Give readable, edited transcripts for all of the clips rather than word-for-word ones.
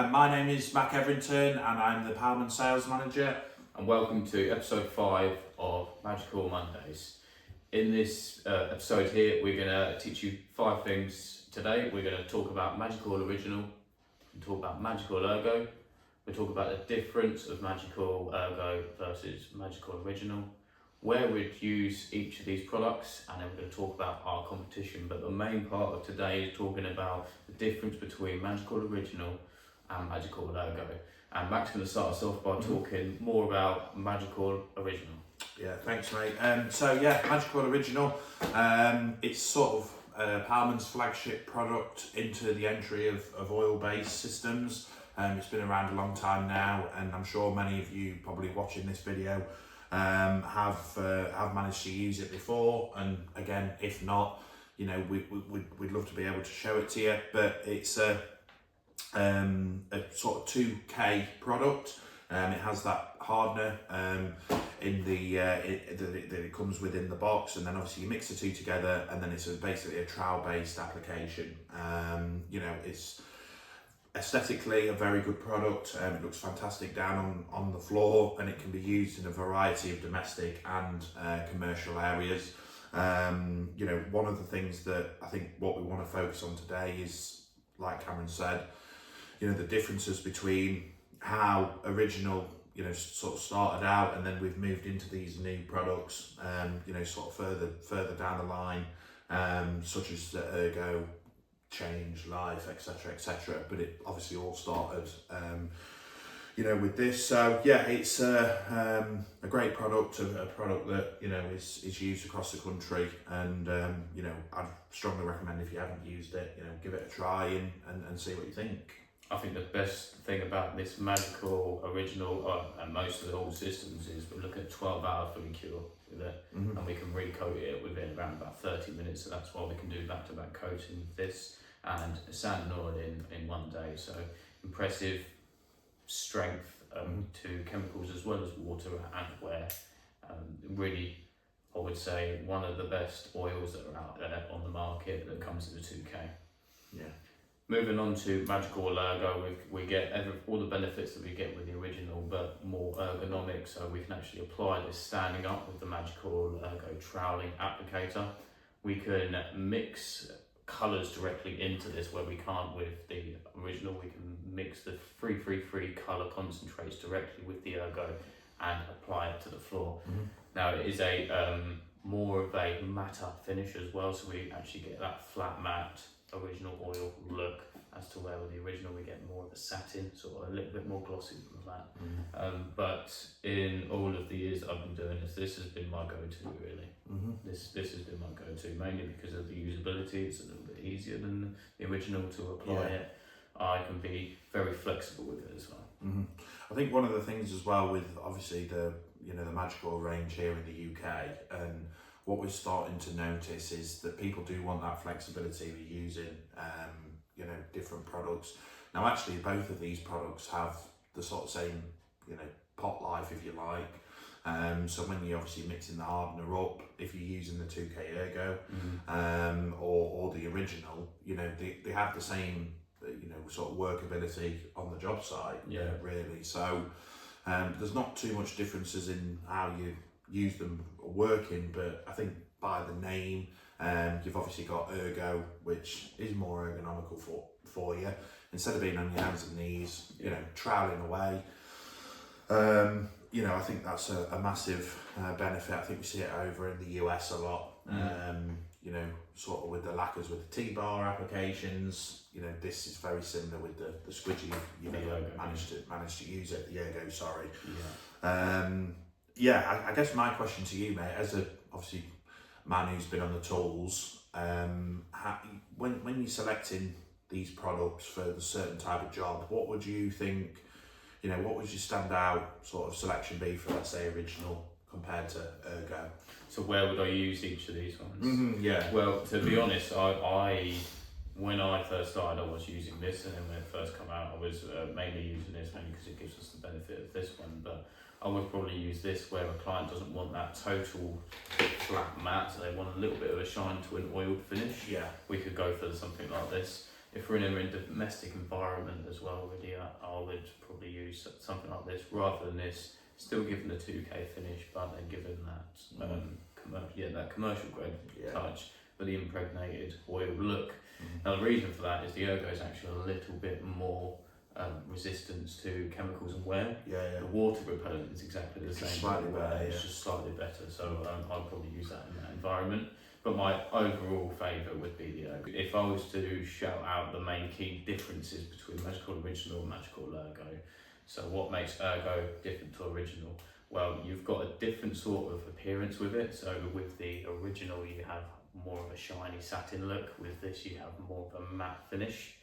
My name is Mac Everington and I'm the Pallmann Sales Manager. And welcome to episode 5 of Magic Oil Mondays. In this episode here, we're going to teach you 5 things today. We're going to talk about Magic Oil Original, we'll talk about Magic Oil Ergo, we'll talk about the difference of Magic Oil Ergo versus Magic Oil Original, where we'd use each of these products, and then we're going to talk about our competition. But the main part of today is talking about the difference between Magic Oil Original and Magic Oil Ergo. And Mac's going to start us off by talking more about Magic Oil Original. Yeah, thanks mate. Magic Oil Original, it's sort of Pallmann's flagship product into the entry of oil-based systems. It's been around a long time now, and I'm sure many of you probably watching this video have managed to use it before, and again, if not, you know, we'd love to be able to show it to you. But it's a sort of 2K product. It has that hardener in the that it comes within the box, and then obviously you mix the two together, and then it's basically a trowel-based application. You know, it's aesthetically a very good product. It looks fantastic down on the floor, and it can be used in a variety of domestic and commercial areas. You know, one of the things that I think what we want to focus on today is, like Cameron said, you know, the differences between how Original, you know, sort of started out, and then we've moved into these new products, you know, sort of further down the line, such as the Ergo, Change, Life, etc. But it obviously all started, you know, with this. So yeah, it's a great product, a product that, you know, is used across the country, and you know, I'd strongly recommend, if you haven't used it, you know, give it a try and see what you think. I think the best thing about this Magic Oil Original and most of the old systems is we look at 12-hour fully cure with it, and we can recoat it within around about 30 minutes. So that's why we can do back-to-back coating with this and sand and oil in one day. So impressive strength to chemicals as well as water and wear. Really, I would say one of the best oils that are out there on the market that comes in the 2K. Yeah. Moving on to Magic Oil Ergo, we get all the benefits that we get with the original, but more ergonomic, so we can actually apply this standing up with the Magic Oil Ergo troweling applicator. We can mix colours directly into this where we can't with the original. We can mix the free colour concentrates directly with the Ergo and apply it to the floor. Now it is a more of a matte finish as well, so we actually get that flat matte original oil look, as to where with the original we get more of a satin, sort of a little bit more glossy than that. But in all of the years that I've been doing this has been my go-to really. This has been my go-to, mainly because of the usability. It's a little bit easier than the original to apply it. I can be very flexible with it as well. I think one of the things as well with obviously the Magic Oil range here in the UK, and what we're starting to notice is that people do want that flexibility with using you know, different products. Now actually both of these products have the sort of same, you know, pot life, if you like. So when you're obviously mixing the hardener up, if you're using the 2K Ergo or the original, you know, they have the same, you know, sort of workability on the job site, really. So there's not too much differences in how you use them working, but I think by the name, you've obviously got Ergo, which is more ergonomical for you, instead of being on your hands and knees, you know, troweling away. You know, I think that's a massive benefit. I think we see it over in the US a lot. You know, sort of with the lacquers with the T-bar applications. You know, this is very similar with the squidgy. You know, managed to use it. The Ergo, sorry. I guess my question to you, mate, as a obviously man who's been on the tools, when you're selecting these products for the certain type of job, what would you think? You know, what would your standout sort of selection be for, let's say, original compared to Ergo? So where would I use each of these ones? Well, to be honest, I when I first started, I was using this, and then when it first came out, I was mainly using this, mainly because it gives us the benefit of this one. But I would probably use this where a client doesn't want that total flat matte, so they want a little bit of a shine to an oiled finish. Yeah. We could go for something like this. If we're in a domestic environment as well, really, I would probably use something like this rather than this. Still given the 2K finish, but then given that that commercial grade touch, but the impregnated oil look. Now the reason for that is the Ergo is actually a little bit more resistance to chemicals and wear. The water repellent is exactly the same. Slightly better, It's just slightly better, so I'd probably use that in that environment. But my overall favourite would be the Ergo. If I was to shout out the main key differences between Magic Oil Original and Magic Oil Ergo, so what makes Ergo different to Original? Well, you've got a different sort of appearance with it. So with the Original, you have more of a shiny satin look. With this, you have more of a matte finish.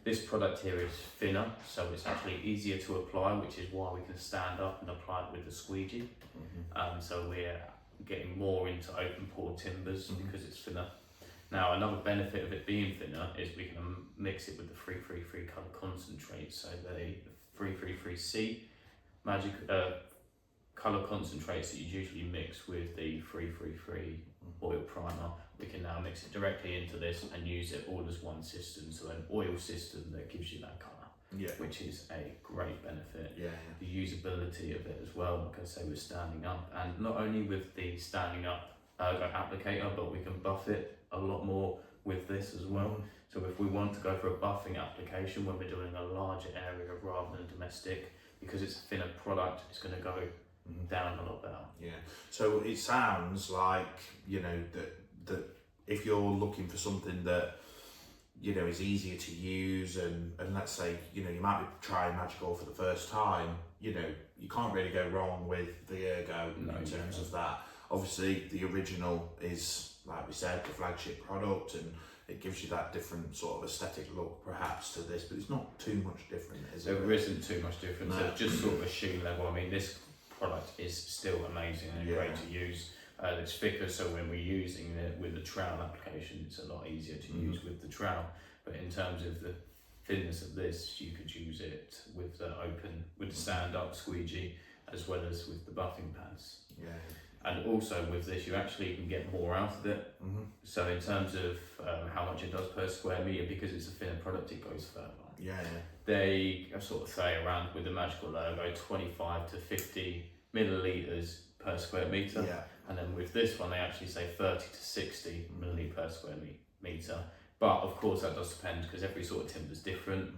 This product here is thinner, so it's actually easier to apply, which is why we can stand up and apply it with the squeegee. So we're getting more into open pore timbers because it's thinner. Now, another benefit of it being thinner is we can mix it with the 333 colour concentrate. So the 333C magic colour concentrates that you usually mix with the 333 oil primer, we can now mix it directly into this and use it all as one system, so an oil system that gives you that colour, which is a great benefit. The usability of it as well, like I say, with standing up, and not only with the standing up applicator, but we can buff it a lot more with this as well. So if we want to go for a buffing application when we're doing a larger area rather than domestic, because it's a thinner product, it's going to go down a lot better. So it sounds like, you know, that if you're looking for something that, you know, is easier to use, and let's say, you know, you might be trying Magic Oil for the first time, you know, you can't really go wrong with the Ergo in terms of that. Obviously, the Original is, like we said, the flagship product, and it gives you that different sort of aesthetic look perhaps to this, but it's not too much different, is it? There isn't too much difference. It's just sort of a shoe level. I mean, this product is still amazing and great to use. It's thicker, so when we're using it with the trowel application, it's a lot easier to use with the trowel. But in terms of the thinness of this, you could use it with the stand-up squeegee, as well as with the buffing pads. And also with this, you actually can get more out of it. So in terms of how much it does per square metre, because it's a thinner product, it goes further. They sort of say around, with the Magic Oil Ergo, 25 to 50 millilitres per square metre. And then with this one, they actually say 30 to 60 millilitres per square metre. But of course, that does depend, because every sort of timber is different.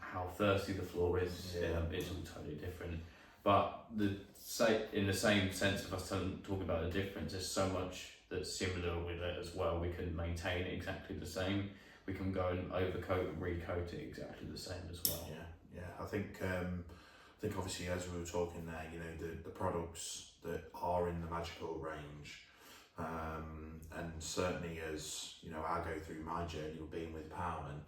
How thirsty the floor is all totally different. But in the same sense of us talking about the difference, there's so much that's similar with it as well. We can maintain it exactly the same. We can go and overcoat and recoat it exactly the same as well. I think obviously, as we were talking there, you know, the products that are in the Magic Oil range, and certainly as, you know, I go through my journey of being with Pallmann,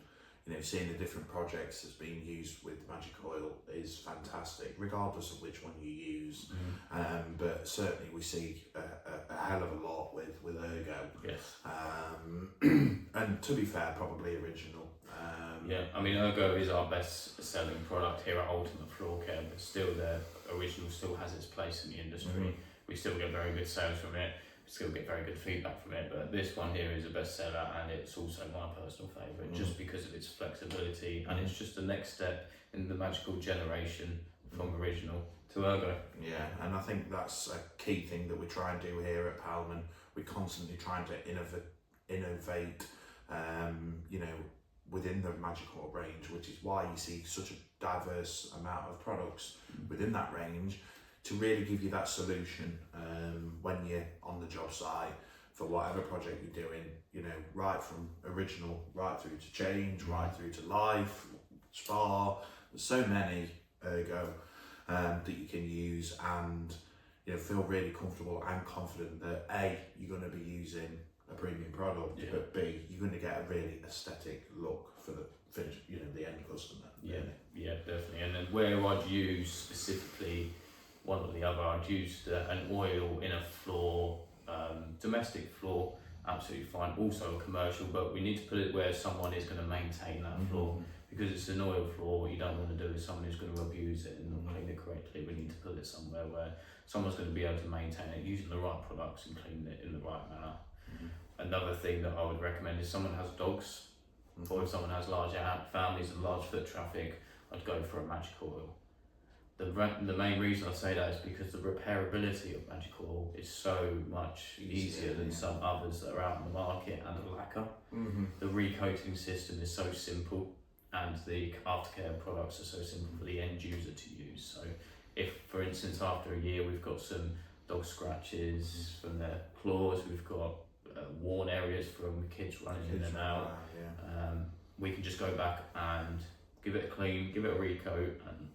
you know, seeing the different projects that's being used with Magic Oil is fantastic, regardless of which one you use. But certainly we see a hell of a lot with Ergo. And to be fair, probably Original. I mean, Ergo is our best selling product here at Ultimate Floor Care, but still the Original still has its place in the industry. We still get very good sales from it. Still get very good feedback from it, but this one here is a bestseller, and it's also my personal favourite just because of its flexibility, and it's just the next step in the magical generation from Original to Ergo. And I think that's a key thing that we try and do here at Pallmann. We're constantly trying to innovate, you know, within the Magic Oil range, which is why you see such a diverse amount of products within that range, to really give you that solution when you're on the job site for whatever project you're doing, you know, right from Original, right through to Change, right through to Life, Spa. There's so many Ergo that you can use, and, you know, feel really comfortable and confident that A, you're going to be using a premium product, but B, you're going to get a really aesthetic look for the finish, you know, the end customer. Definitely. And then where I'd use specifically one or the other, I'd use an oil in a floor, domestic floor, absolutely fine. Also a commercial, but we need to put it where someone is going to maintain that floor, because it's an oil floor. What you don't want to do is someone who's going to abuse it and not clean it correctly. We need to put it somewhere where someone's going to be able to maintain it using the right products and clean it in the right manner. Another thing that I would recommend is someone has dogs. or if someone has large families and large foot traffic, I'd go for a Magic Oil. The main reason I say that is because the repairability of Magic Oil is so much easier than some others that are out in the market and are lacquer. The recoating system is so simple, and the aftercare products are so simple for the end user to use. So if, for instance, after a year we've got some dog scratches from their claws, we've got worn areas from kids running in and out, we can just go back and give it a clean, give it a recoat, and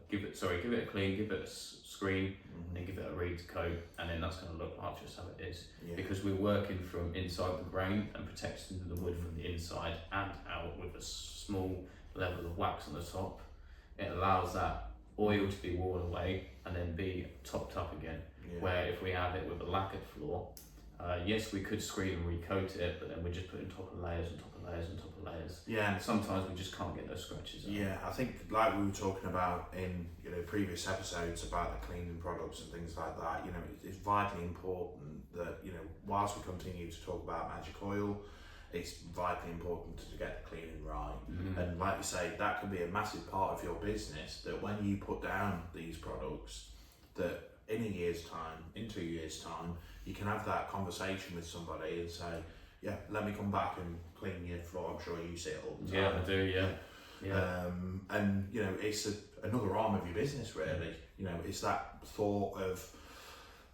give it a clean, give it a screen, and then give it a recoat, and then that's going to look like just how it is. Because we're working from inside the grain and protecting the wood from the inside and out with a small level of wax on the top. It allows that oil to be worn away and then be topped up again. Where if we have it with a lacquered floor, yes, we could screen and recoat it, but then we're just putting top of layers and top of layers and top of layers. And sometimes we just can't get those scratches out. I think like we were talking about in previous episodes about the cleaning products and things like that, it's vitally important that, whilst we continue to talk about Magic Oil, it's vitally important to get the cleaning right. And like you say, that can be a massive part of your business, that when you put down these products, that in a year's time, in 2 years' time, you can have that conversation with somebody and say, let me come back and clean your floor. I'm sure you see it all the time. I do, and it's another arm of your business, really. It's that thought of,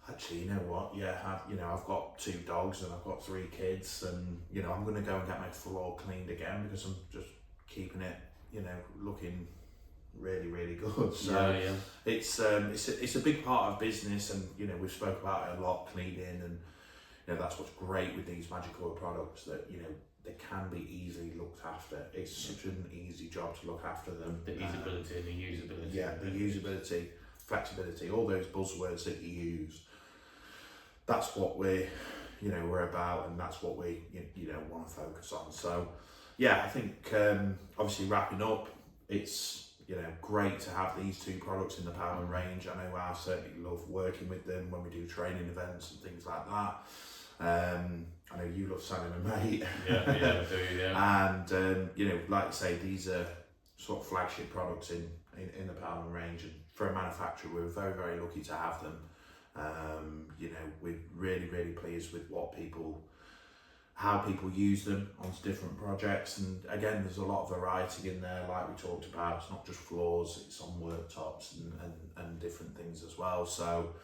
actually, you know what? I've got 2 dogs and I've got 3 kids, and I'm going to go and get my floor cleaned again because I'm just keeping it, looking really, really good. So it's a big part of business, and we've spoke about it a lot, cleaning, and that's what's great with these Magic Oil products, that they can be easily looked after. It's such an easy job to look after them. The usability and the usability. The usability, flexibility, all those buzzwords that you use. That's what we're about, and that's what we want to focus on. So I think obviously wrapping up, it's great to have these 2 products in the Pallmann range. I know I certainly love working with them when we do training events and things like that. I know you love selling them, mate. I do. And like I say, these are sort of flagship products in the Pallmann range, and for a manufacturer, we're very, very lucky to have them. We're really, really pleased with how people use them on different projects, and again, there's a lot of variety in there, like we talked about. It's not just floors, it's on worktops and different things as well. So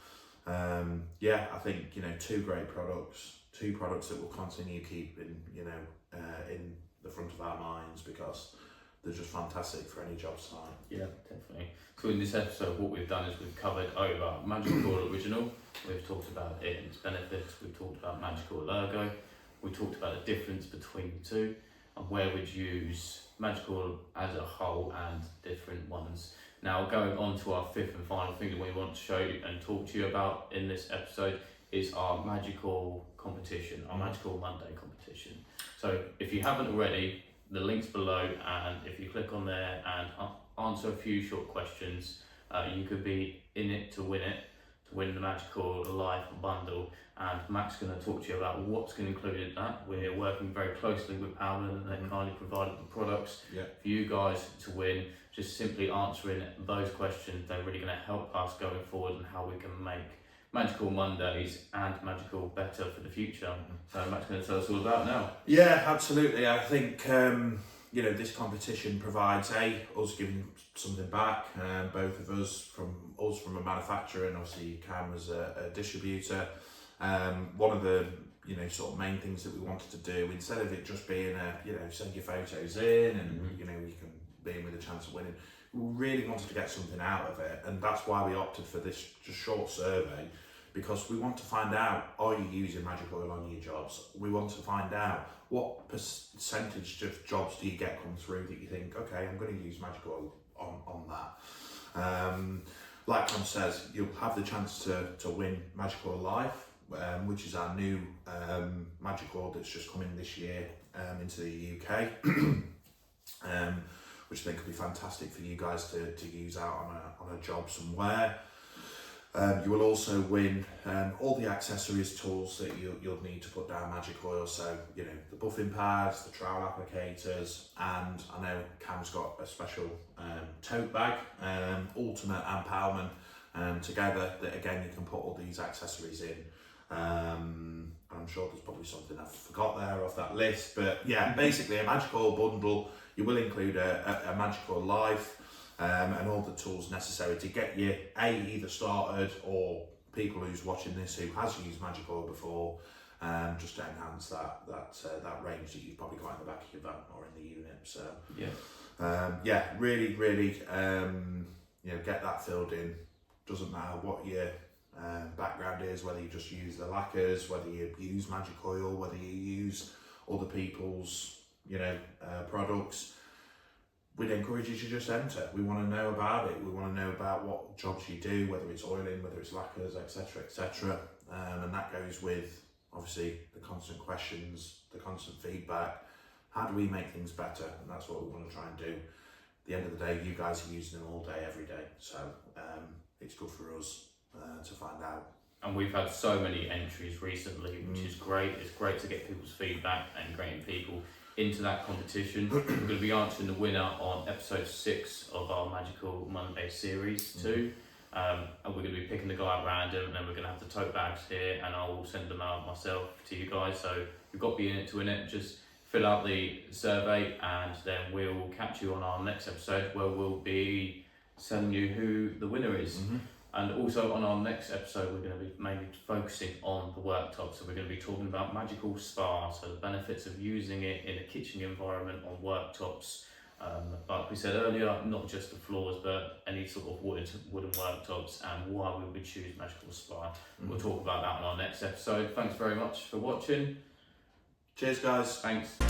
I think 2 great products, 2 products that we'll continue keeping in the front of our minds, because they're just fantastic for any job site. Definitely. So in this episode, what we've done is we've covered over Magic Oil Original, we've talked about it and its benefits, we've talked about Magic Oil Ergo, we talked about the difference between the 2 and where we'd use Magic Oil as a whole and different ones. Now, going on to our 5th and final thing that we want to show you and talk to you about in this episode is our Magic Oil competition, our Magic Oil Monday competition. So if you haven't already, the link's below, and if you click on there and answer a few short questions, you could be in it to win the Magic Oil Life bundle. And Mac's going to talk to you about what's going to include in that. We're working very closely with Pallmann, and they've kindly provided the products for you guys to win. Just simply answering those questions, they're really going to help us going forward and how we can make Magic Oil Mondays and Magic Oil better for the future. So Mac's going to tell us all about it now. Yeah, absolutely. I think this competition provides us giving something back, both of us from a manufacturer, and obviously Cam as a distributor. One of the sort of main things that we wanted to do, instead of it just being send your photos in and you can be in with a chance of winning, we really wanted to get something out of it, and that's why we opted for this just short survey, because we want to find out, are you using Magic Oil on your jobs? We want to find out what percentage of jobs do you get come through that you think, okay, I'm going to use Magic Oil on that. Like Tom says, you'll have the chance to win Magic Oil Life, which is our new Magic Oil that's just coming this year into the UK, which I think could be fantastic for you guys to use out on a job somewhere. You will also win all the accessories tools that you'll need to put down magic oil. So, you know, the buffing pads, the trowel applicators, and I know Cam's got a special tote bag, Ultimate and Pallmann together, that again, you can put all these accessories in. I'm sure there's probably something I've forgot there off that list, but yeah, basically a magic oil bundle. You will include a magic oil life, and all the tools necessary to get you either started, or people who's watching this who has used magic oil before, just to enhance that range that you've probably got in the back of your van or in the unit. So yeah, really you know, get that filled in. Doesn't matter what your background is, whether you just use the lacquers, whether you use magic oil, whether you use other people's, you know, products. We'd encourage you to just enter. We want to know about it. We want to know about what jobs you do, whether it's oiling, whether it's lacquers, etc., etc. And that goes with, obviously, the constant questions, the constant feedback. How do we make things better? And that's what we want to try and do. At the end of the day, you guys are using them all day, every day. So it's good for us to find out. And we've had so many entries recently, which is great. It's great to get people's feedback and getting people into that competition. We're going to be answering the winner on episode 6 of our Magical Monday series too. And we're going to be picking the guy at random, and then we're going to have the tote bags here, and I will send them out myself to you guys. So you've got to be in it to win it. Just fill out the survey, and then we'll catch you on our next episode, where we'll be telling you who the winner is. And also on our next episode, we're going to be mainly focusing on the worktop. So we're going to be talking about magical spa, so the benefits of using it in a kitchen environment on worktops. Like we said earlier, not just the floors, but any sort of wooden worktops, and why we would choose magical spa. We'll talk about that on our next episode. Thanks very much for watching. Cheers, guys. Thanks.